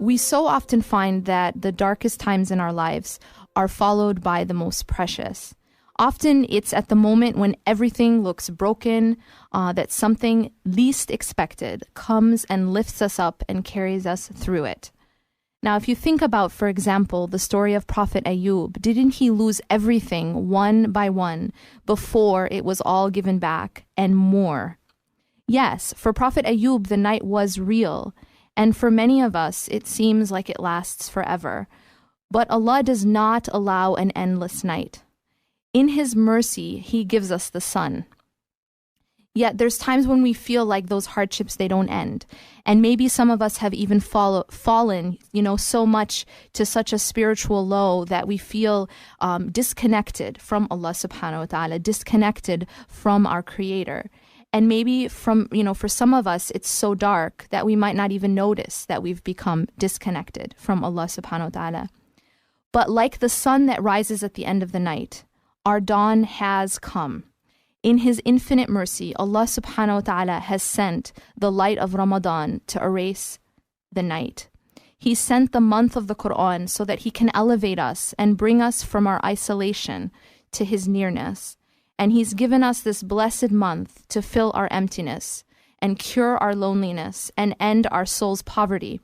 We so often find that the darkest times in our lives are followed by the most precious. Often it's at the moment when everything looks broken, that something least expected comes and lifts us up and carries us through it. Now, if you think about, for example, the story of Prophet Ayub, didn't he lose everything one by one before it was all given back and more? Yes, for Prophet Ayub, the night was real. And for many of us, it seems like it lasts forever. But Allah does not allow an endless night. In His mercy, He gives us the sun. Yet there's times when we feel like those hardships, they don't end. And maybe some of us have even fallen, so much to such a spiritual low that we feel disconnected from Allah subhanahu wa ta'ala, disconnected from our Creator. And maybe for some of us, it's so dark that we might not even notice that we've become disconnected from Allah subhanahu wa ta'ala. But like the sun that rises at the end of the night, our dawn has come. In His infinite mercy, Allah subhanahu wa ta'ala has sent the light of Ramadan to erase the night. He sent the month of the Quran so that He can elevate us and bring us from our isolation to His nearness. And He's given us this blessed month to fill our emptiness and cure our loneliness and end our soul's poverty.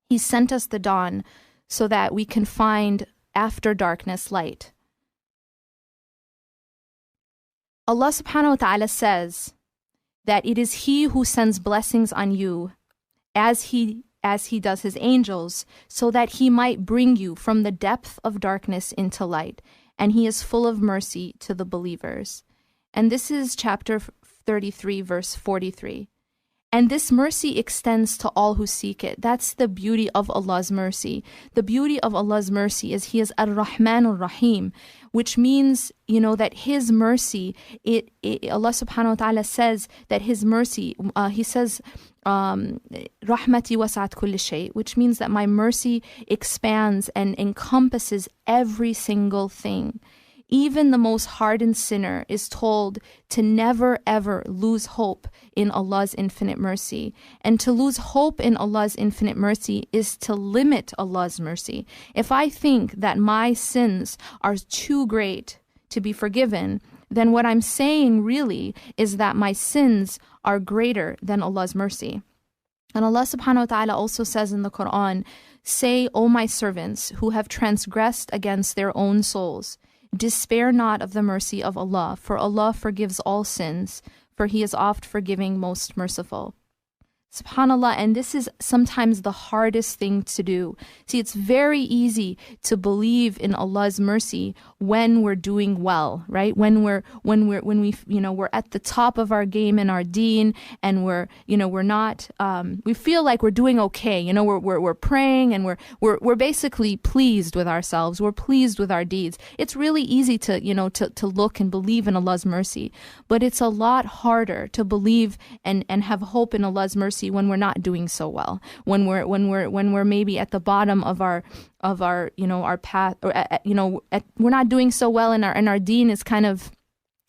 He sent us the dawn so that we can find after darkness light. Allah subhanahu wa ta'ala says that it is He who sends blessings on you as He does His angels, so that He might bring you from the depth of darkness into light. And He is full of mercy to the believers. And this is chapter 33, verse 43. And this mercy extends to all who seek it. That's the beauty of Allah's mercy. The beauty of Allah's mercy is He is Ar-Rahman Ar-Rahim, which means, that His mercy, Allah subhanahu wa ta'ala says that His mercy, He says, Rahmati wasa'at kulli shay, which means that my mercy expands and encompasses every single thing. Even the most hardened sinner is told to never ever lose hope in Allah's infinite mercy. And to lose hope in Allah's infinite mercy is to limit Allah's mercy. If I think that my sins are too great to be forgiven, then what I'm saying really is that my sins are greater than Allah's mercy. And Allah subhanahu wa ta'ala also says in the Quran, "Say, O my servants who have transgressed against their own souls, despair not of the mercy of Allah, for Allah forgives all sins, for He is oft forgiving, most merciful." SubhanAllah, and this is sometimes the hardest thing to do. See, it's very easy to believe in Allah's mercy when we're doing well, right? When we're at the top of our game in our deen, and we're not, we feel like we're doing okay. We're praying, and we're basically pleased with ourselves. We're pleased with our deeds. It's really easy to look and believe in Allah's mercy, but it's a lot harder to believe and have hope in Allah's mercy when we're not doing so well, when we're maybe at the bottom of our path, or we're not doing so well, and our deen is kind of,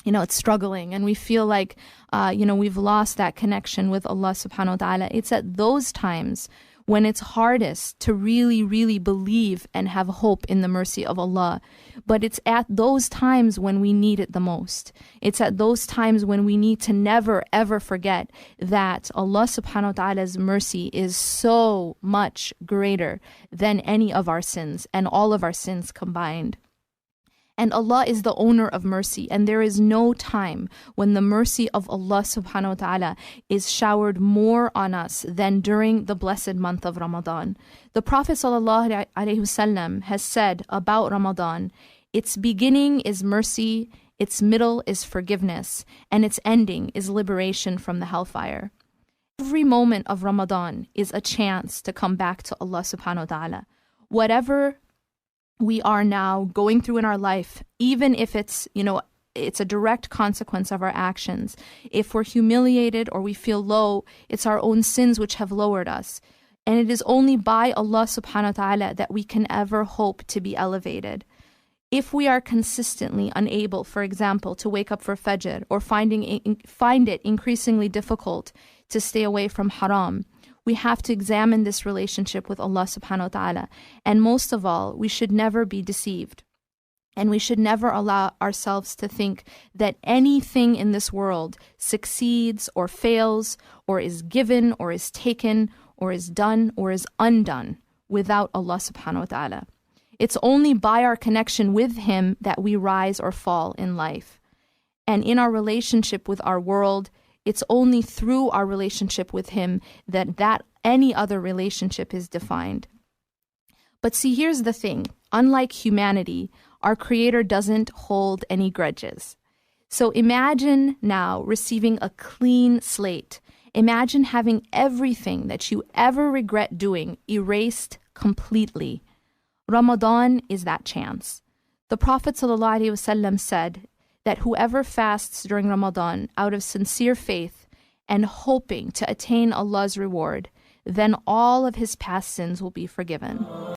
it's struggling, and we feel like we've lost that connection with Allah subhanahu wa ta'ala. It's at those times when it's hardest to really, really believe and have hope in the mercy of Allah. But it's at those times when we need it the most. It's at those times when we need to never, ever forget that Allah subhanahu wa ta'ala's mercy is so much greater than any of our sins and all of our sins combined. And Allah is the owner of mercy, and there is no time when the mercy of Allah subhanahu wa ta'ala is showered more on us than during the blessed month of Ramadan. The Prophet sallallahu alaihi wasallam has said about Ramadan, its beginning is mercy, its middle is forgiveness, and its ending is liberation from the hellfire. Every moment of Ramadan is a chance to come back to Allah subhanahu wa ta'ala. Whatever we are now going through in our life, even if it's a direct consequence of our actions. If we're humiliated or we feel low, it's our own sins which have lowered us. And it is only by Allah subhanahu wa ta'ala that we can ever hope to be elevated. If we are consistently unable, for example, to wake up for Fajr, or find it increasingly difficult to stay away from haram, We have to examine this relationship with Allah subhanahu wa ta'ala. And most of all, we should never be deceived. And we should never allow ourselves to think that anything in this world succeeds or fails or is given or is taken or is done or is undone without Allah subhanahu wa ta'ala. It's only by our connection with Him that we rise or fall in life. And in our relationship with our world, it's only through our relationship with Him that any other relationship is defined. But see, here's the thing. Unlike humanity, our Creator doesn't hold any grudges. So imagine now receiving a clean slate. Imagine having everything that you ever regret doing erased completely. Ramadan is that chance. The Prophet ﷺ said that whoever fasts during Ramadan out of sincere faith and hoping to attain Allah's reward, then all of his past sins will be forgiven.